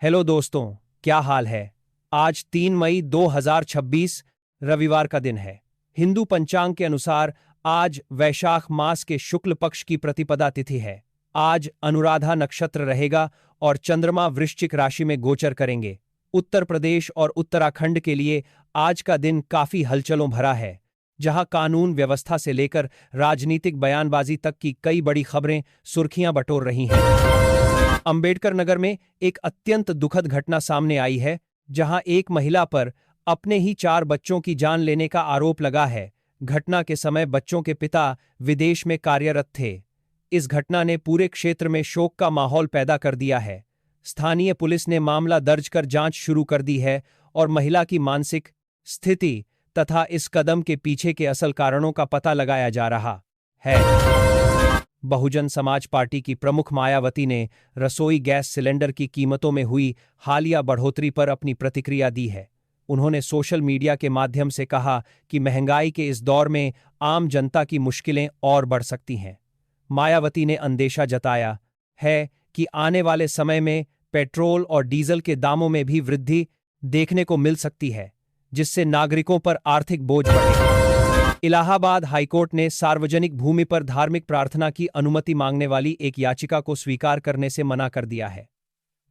Hello दोस्तों, क्या हाल है। आज 3 मई 2026 रविवार का दिन है। हिंदू पंचांग के अनुसार आज वैशाख मास के शुक्ल पक्ष की प्रतिपदा तिथि है। आज अनुराधा नक्षत्र रहेगा और चंद्रमा वृश्चिक राशि में गोचर करेंगे। उत्तर प्रदेश और उत्तराखंड के लिए आज का दिन काफी हलचलों भरा है, जहां कानून व्यवस्था से लेकर राजनीतिक बयानबाजी तक की कई बड़ी खबरें सुर्खियां बटोर रही हैं। अंबेडकर नगर में एक अत्यंत दुखद घटना सामने आई है, जहां एक महिला पर अपने ही 4 बच्चों की जान लेने का आरोप लगा है। घटना के समय बच्चों के पिता विदेश में कार्यरत थे। इस घटना ने पूरे क्षेत्र में शोक का माहौल पैदा कर दिया है। स्थानीय पुलिस ने मामला दर्ज कर जांच शुरू कर दी है और महिला की मानसिक स्थिति तथा इस कदम के पीछे के असल कारणों का पता लगाया जा रहा है। बहुजन समाज पार्टी की प्रमुख मायावती ने रसोई गैस सिलेंडर की कीमतों में हुई हालिया बढ़ोतरी पर अपनी प्रतिक्रिया दी है। उन्होंने सोशल मीडिया के माध्यम से कहा कि महंगाई के इस दौर में आम जनता की मुश्किलें और बढ़ सकती हैं। मायावती ने अंदेशा जताया है कि आने वाले समय में पेट्रोल और डीजल के दामों में भी वृद्धि देखने को मिल सकती है, जिससे नागरिकों पर आर्थिक बोझ बढ़ेगा। इलाहाबाद हाईकोर्ट ने सार्वजनिक भूमि पर धार्मिक प्रार्थना की अनुमति मांगने वाली एक याचिका को स्वीकार करने से मना कर दिया है।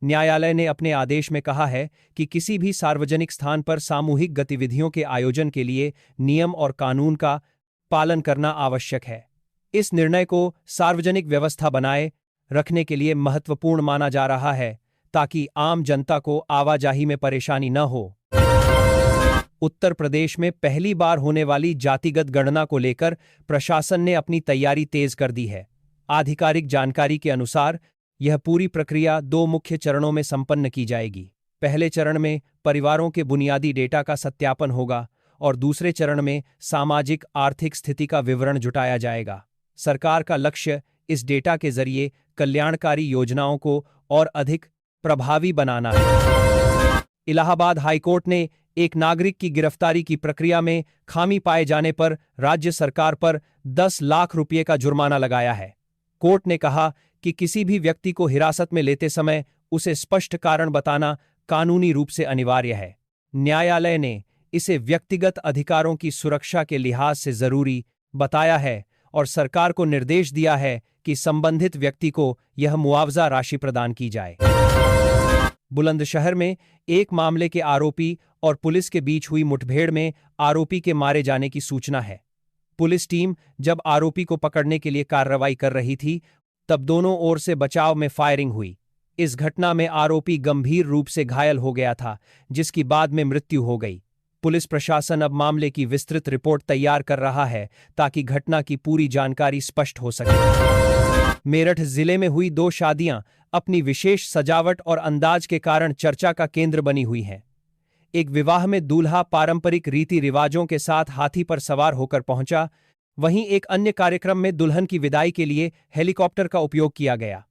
न्यायालय ने अपने आदेश में कहा है कि किसी भी सार्वजनिक स्थान पर सामूहिक गतिविधियों के आयोजन के लिए नियम और कानून का पालन करना आवश्यक है। इस निर्णय को सार्वजनिक व्यवस्था बनाए रखने के लिए महत्वपूर्ण माना जा रहा है, ताकि आम जनता को आवाजाही में परेशानी न हो। उत्तर प्रदेश में पहली बार होने वाली जातिगत गणना को लेकर प्रशासन ने अपनी तैयारी तेज कर दी है। आधिकारिक जानकारी के अनुसार यह पूरी प्रक्रिया 2 मुख्य चरणों में संपन्न की जाएगी। पहले चरण में परिवारों के बुनियादी डेटा का सत्यापन होगा और दूसरे चरण में सामाजिक आर्थिक स्थिति का विवरण जुटाया जाएगा। सरकार का लक्ष्य इस डेटा के जरिए कल्याणकारी योजनाओं को और अधिक प्रभावी बनाना है। इलाहाबाद हाईकोर्ट ने एक नागरिक की गिरफ्तारी की प्रक्रिया में खामी पाए जाने पर राज्य सरकार पर 10 लाख रुपये का जुर्माना लगाया है। कोर्ट ने कहा कि किसी भी व्यक्ति को हिरासत में लेते समय उसे स्पष्ट कारण बताना कानूनी रूप से अनिवार्य है। न्यायालय ने इसे व्यक्तिगत अधिकारों की सुरक्षा के लिहाज से जरूरी बताया है और सरकार को निर्देश दिया है कि संबंधित व्यक्ति को यह मुआवजा राशि प्रदान की जाए। बुलंदशहर में एक मामले के आरोपी और पुलिस के बीच हुई मुठभेड़ में आरोपी के मारे जाने की सूचना है। पुलिस टीम जब आरोपी को पकड़ने के लिए कार्रवाई कर रही थी, तब दोनों ओर से बचाव में फायरिंग हुई। इस घटना में आरोपी गंभीर रूप से घायल हो गया था, जिसकी बाद में मृत्यु हो गई। पुलिस प्रशासन अब मामले की विस्तृत रिपोर्ट तैयार कर रहा है, ताकि घटना की पूरी जानकारी स्पष्ट हो सके। मेरठ जिले में हुई 2 शादियां अपनी विशेष सजावट और अंदाज के कारण चर्चा का केंद्र बनी हुई हैं। एक विवाह में दूल्हा पारंपरिक रीति रिवाजों के साथ हाथी पर सवार होकर पहुंचा, वहीं एक अन्य कार्यक्रम में दुल्हन की विदाई के लिए हेलीकॉप्टर का उपयोग किया गया।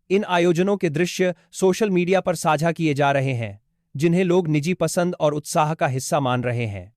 इन आयोजनों के दृश्य सोशल मीडिया पर साझा किए जा रहे हैं, जिन्हें लोग निजी पसंद और उत्साह का हिस्सा मान रहे हैं।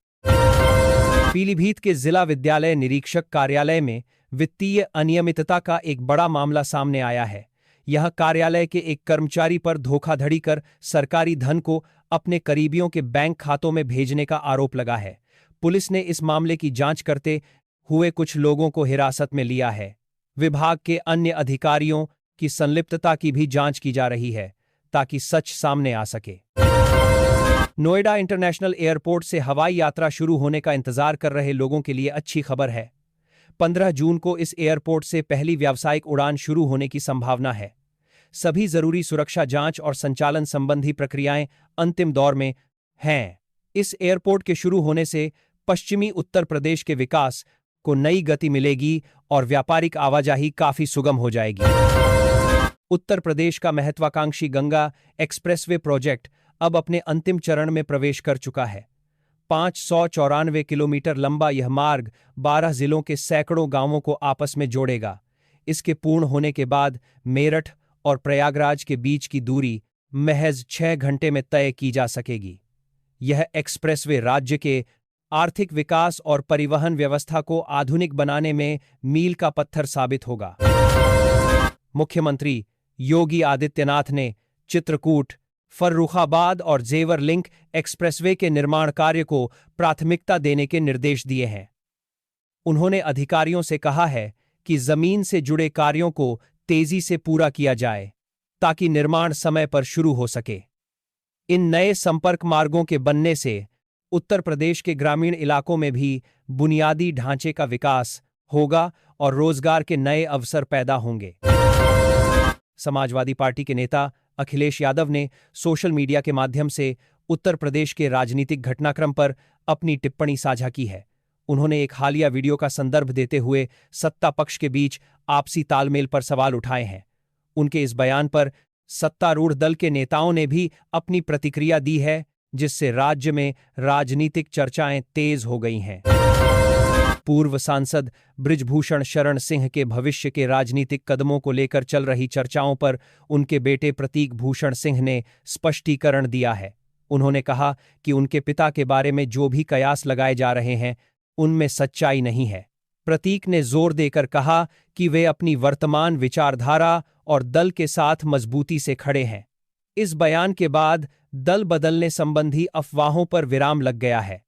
पीलीभीत के जिला विद्यालय निरीक्षक कार्यालय में वित्तीय अनियमितता का एक बड़ा मामला सामने आया है। यह कार्यालय के एक कर्मचारी पर धोखाधड़ी कर सरकारी धन को अपने करीबियों के बैंक खातों में भेजने का आरोप लगा है। पुलिस ने इस मामले की जांच करते हुए कुछ लोगों को हिरासत में लिया है। विभाग के अन्य अधिकारियों की संलिप्तता की भी जांच की जा रही है, ताकि सच सामने आ सके। नोएडा इंटरनेशनल एयरपोर्ट से हवाई यात्रा शुरू होने का इंतजार कर रहे लोगों के लिए अच्छी खबर है। 15 जून को इस एयरपोर्ट से पहली व्यावसायिक उड़ान शुरू होने की संभावना है। सभी जरूरी सुरक्षा जांच और संचालन संबंधी प्रक्रियाएं अंतिम दौर में हैं। इस एयरपोर्ट के शुरू होने से पश्चिमी उत्तर प्रदेश के विकास को नई गति मिलेगी और व्यापारिक आवाजाही काफी सुगम हो जाएगी। उत्तर प्रदेश का महत्वाकांक्षी गंगा एक्सप्रेसवे प्रोजेक्ट अब अपने अंतिम चरण में प्रवेश कर चुका है। 594 किलोमीटर लंबा यह मार्ग 12 जिलों के सैकड़ों गांवों को आपस में जोड़ेगा। इसके पूर्ण होने के बाद मेरठ और प्रयागराज के बीच की दूरी महज 6 घंटे में तय की जा सकेगी। यह एक्सप्रेसवे राज्य के आर्थिक विकास और परिवहन व्यवस्था को आधुनिक बनाने में मील का पत्थर साबित होगा। मुख्यमंत्री योगी आदित्यनाथ ने चित्रकूट, फर्रुखाबाद और जेवर लिंक एक्सप्रेसवे के निर्माण कार्य को प्राथमिकता देने के निर्देश दिए हैं। उन्होंने अधिकारियों से कहा है कि जमीन से जुड़े कार्यों को तेजी से पूरा किया जाए ताकि निर्माण समय पर शुरू हो सके। इन नए संपर्क मार्गों के बनने से उत्तर प्रदेश के ग्रामीण इलाकों में भी बुनियादी ढांचे का विकास होगा और रोजगार के नए अवसर पैदा होंगे। समाजवादी पार्टी के नेता अखिलेश यादव ने सोशल मीडिया के माध्यम से उत्तर प्रदेश के राजनीतिक घटनाक्रम पर अपनी टिप्पणी साझा की है। उन्होंने एक हालिया वीडियो का संदर्भ देते हुए सत्ता पक्ष के बीच आपसी तालमेल पर सवाल उठाए हैं। उनके इस बयान पर सत्तारूढ़ दल के नेताओं ने भी अपनी प्रतिक्रिया दी है, जिससे राज्य में राजनीतिक चर्चाएं तेज हो गई हैं। पूर्व सांसद बृजभूषण शरण सिंह के भविष्य के राजनीतिक कदमों को लेकर चल रही चर्चाओं पर उनके बेटे प्रतीक भूषण सिंह ने स्पष्टीकरण दिया है। उन्होंने कहा कि उनके पिता के बारे में जो भी कयास लगाए जा रहे हैं उनमें सच्चाई नहीं है। प्रतीक ने जोर देकर कहा कि वे अपनी वर्तमान विचारधारा और दल के साथ मजबूती से खड़े हैं। इस बयान के बाद दल बदलने संबंधी अफवाहों पर विराम लग गया है।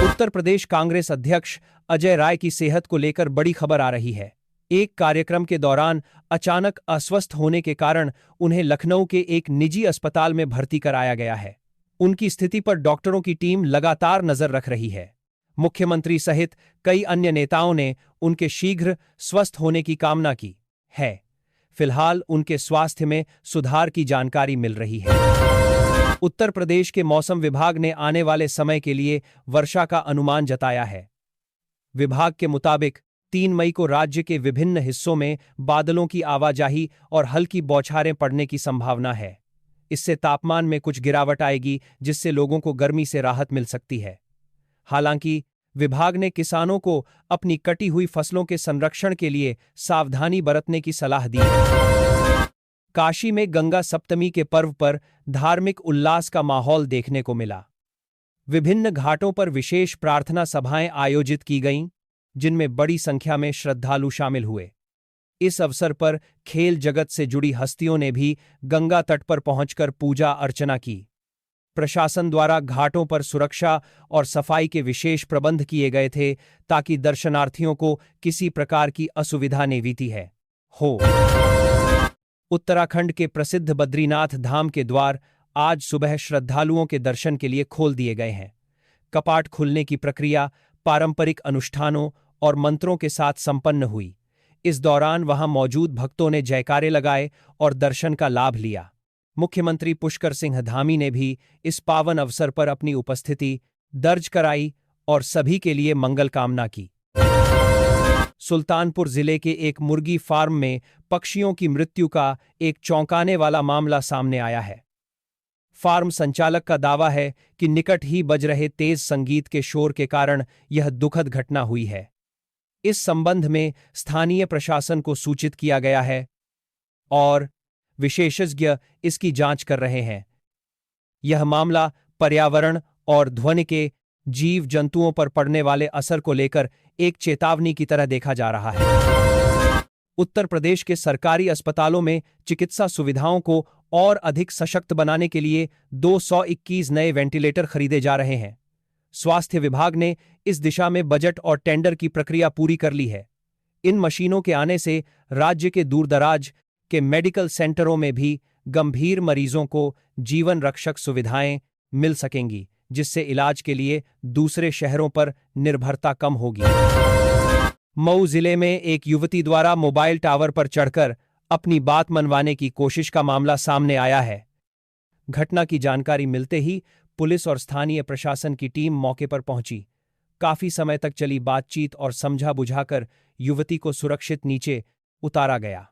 उत्तर प्रदेश कांग्रेस अध्यक्ष अजय राय की सेहत को लेकर बड़ी खबर आ रही है। एक कार्यक्रम के दौरान अचानक अस्वस्थ होने के कारण उन्हें लखनऊ के एक निजी अस्पताल में भर्ती कराया गया है। उनकी स्थिति पर डॉक्टरों की टीम लगातार नजर रख रही है। मुख्यमंत्री सहित कई अन्य नेताओं ने उनके शीघ्र स्वस्थ होने की कामना की है। फिलहाल उनके स्वास्थ्य में सुधार की जानकारी मिल रही है। उत्तर प्रदेश के मौसम विभाग ने आने वाले समय के लिए वर्षा का अनुमान जताया है। विभाग के मुताबिक 3 मई को राज्य के विभिन्न हिस्सों में बादलों की आवाजाही और हल्की बौछारें पड़ने की संभावना है। इससे तापमान में कुछ गिरावट आएगी, जिससे लोगों को गर्मी से राहत मिल सकती है। हालांकि विभाग ने किसानों को अपनी कटी हुई फसलों के संरक्षण के लिए सावधानी बरतने की सलाह दी है। काशी में गंगा सप्तमी के पर्व पर धार्मिक उल्लास का माहौल देखने को मिला। विभिन्न घाटों पर विशेष प्रार्थना सभाएं आयोजित की गईं, जिनमें बड़ी संख्या में श्रद्धालु शामिल हुए। इस अवसर पर खेल जगत से जुड़ी हस्तियों ने भी गंगा तट पर पहुंचकर पूजा अर्चना की। प्रशासन द्वारा घाटों पर सुरक्षा और सफाई के विशेष प्रबंध किए गए थे ताकि दर्शनार्थियों को किसी प्रकार की असुविधा नहीं हो। उत्तराखंड के प्रसिद्ध बद्रीनाथ धाम के द्वार आज सुबह श्रद्धालुओं के दर्शन के लिए खोल दिए गए हैं। कपाट खुलने की प्रक्रिया पारंपरिक अनुष्ठानों और मंत्रों के साथ संपन्न हुई। इस दौरान वहां मौजूद भक्तों ने जयकारे लगाए और दर्शन का लाभ लिया। मुख्यमंत्री पुष्कर सिंह धामी ने भी इस पावन अवसर पर अपनी उपस्थिति दर्ज कराई और सभी के लिए मंगल कामना की। सुल्तानपुर जिले के एक मुर्गी फार्म में पक्षियों की मृत्यु का एक चौंकाने वाला मामला सामने आया है। फार्म संचालक का दावा है कि निकट ही बज रहे तेज संगीत के शोर के कारण यह दुखद घटना हुई है। इस संबंध में स्थानीय प्रशासन को सूचित किया गया है और विशेषज्ञ इसकी जांच कर रहे हैं। यह मामला पर्यावरण और ध्वनि के जीव जंतुओं पर पड़ने वाले असर को लेकर एक चेतावनी की तरह देखा जा रहा है। उत्तर प्रदेश के सरकारी अस्पतालों में चिकित्सा सुविधाओं को और अधिक सशक्त बनाने के लिए 221 नए वेंटिलेटर खरीदे जा रहे हैं। स्वास्थ्य विभाग ने इस दिशा में बजट और टेंडर की प्रक्रिया पूरी कर ली है। इन मशीनों के आने से राज्य के दूरदराज के मेडिकल सेंटरों में भी गंभीर मरीजों को जीवन रक्षक सुविधाएं मिल सकेंगी, जिससे इलाज के लिए दूसरे शहरों पर निर्भरता कम होगी। मऊ जिले में एक युवती द्वारा मोबाइल टावर पर चढ़कर अपनी बात मनवाने की कोशिश का मामला सामने आया है। घटना की जानकारी मिलते ही पुलिस और स्थानीय प्रशासन की टीम मौके पर पहुंची। काफी समय तक चली बातचीत और समझा बुझाकर युवती को सुरक्षित नीचे उतारा गया।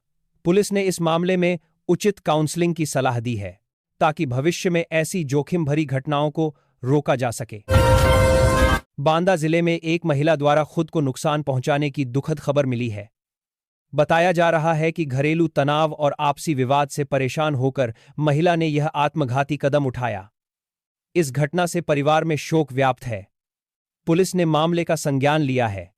पुलिस ने इस मामले में उचित काउंसलिंग की सलाह दी है ताकि भविष्य में ऐसी जोखिम भरी घटनाओं को रोका जा सके। बांदा जिले में एक महिला द्वारा खुद को नुकसान पहुंचाने की दुखद खबर मिली है। बताया जा रहा है कि घरेलू तनाव और आपसी विवाद से परेशान होकर महिला ने यह आत्मघाती कदम उठाया। इस घटना से परिवार में शोक व्याप्त है। पुलिस ने मामले का संज्ञान लिया है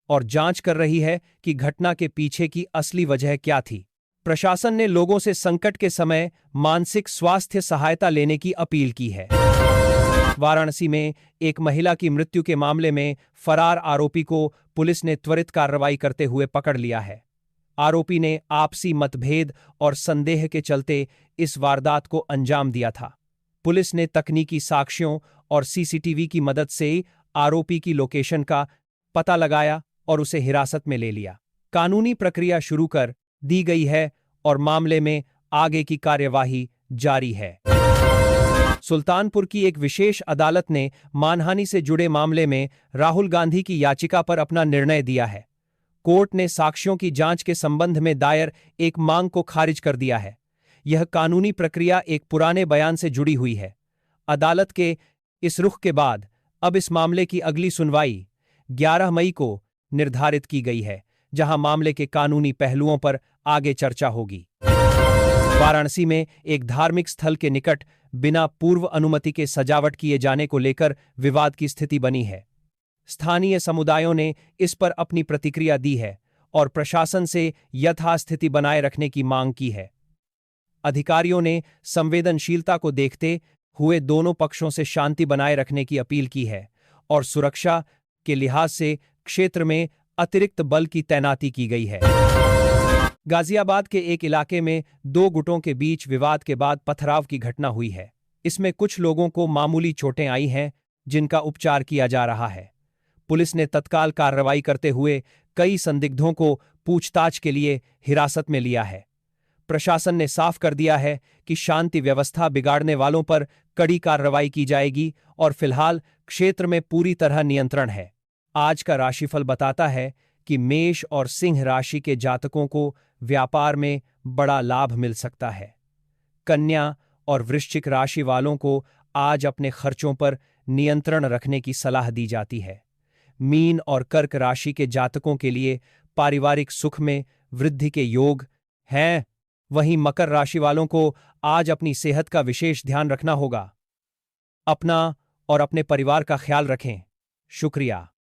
और जांच कर रही है कि घटना के पीछे की असली वजह क्या थी। प्रशासन ने लोगों से संकट के समय मानसिक स्वास्थ्य सहायता लेने की अपील की है। वाराणसी में एक महिला की मृत्यु के मामले में फरार आरोपी को पुलिस ने त्वरित कार्रवाई करते हुए पकड़ लिया है। आरोपी ने आपसी मतभेद और संदेह के चलते इस वारदात को अंजाम दिया था। पुलिस ने तकनीकी साक्ष्यों और सीसीटीवी की मदद से आरोपी की लोकेशन का पता लगाया और उसे हिरासत में ले लिया। कानूनी प्रक्रिया शुरू कर दी गई है और मामले में आगे की कार्यवाही जारी है। सुल्तानपुर की एक विशेष अदालत ने मानहानि से जुड़े मामले में राहुल गांधी की याचिका पर अपना निर्णय दिया है। कोर्ट ने साक्ष्यों की जांच के संबंध में दायर एक मांग को खारिज कर दिया है। यह कानूनी प्रक्रिया एक पुराने बयान से जुड़ी हुई है। अदालत के इस रुख के बाद अब इस मामले की अगली सुनवाई 11 मई को निर्धारित की गई है, जहां मामले के कानूनी पहलुओं पर आगे चर्चा होगी। वाराणसी में एक धार्मिक स्थल के निकट बिना पूर्व अनुमति के सजावट किए जाने को लेकर विवाद की स्थिति बनी है। स्थानीय समुदायों ने इस पर अपनी प्रतिक्रिया दी है और प्रशासन से यथास्थिति बनाए रखने की मांग की है। अधिकारियों ने संवेदनशीलता को देखते हुए दोनों पक्षों से शांति बनाए रखने की अपील की है और सुरक्षा के लिहाज से क्षेत्र में अतिरिक्त बल की तैनाती की गई है। गाजियाबाद के एक इलाके में दो गुटों के बीच विवाद के बाद पथराव की घटना हुई है। इसमें कुछ लोगों को मामूली चोटें आई हैं, जिनका उपचार किया जा रहा है। पुलिस ने तत्काल कार्रवाई करते हुए कई संदिग्धों को पूछताछ के लिए हिरासत में लिया है। प्रशासन ने साफ कर दिया है कि शांति व्यवस्था बिगाड़ने वालों पर कड़ी कार्रवाई की जाएगी और फिलहाल क्षेत्र में पूरी तरह नियंत्रण है। आज का राशिफल बताता है कि मेष और सिंह राशि के जातकों को व्यापार में बड़ा लाभ मिल सकता है। कन्या और वृश्चिक राशि वालों को आज अपने खर्चों पर नियंत्रण रखने की सलाह दी जाती है। मीन और कर्क राशि के जातकों के लिए पारिवारिक सुख में वृद्धि के योग हैं। वहीं मकर राशि वालों को आज अपनी सेहत का विशेष ध्यान रखना होगा। अपना और अपने परिवार का ख्याल रखें। शुक्रिया।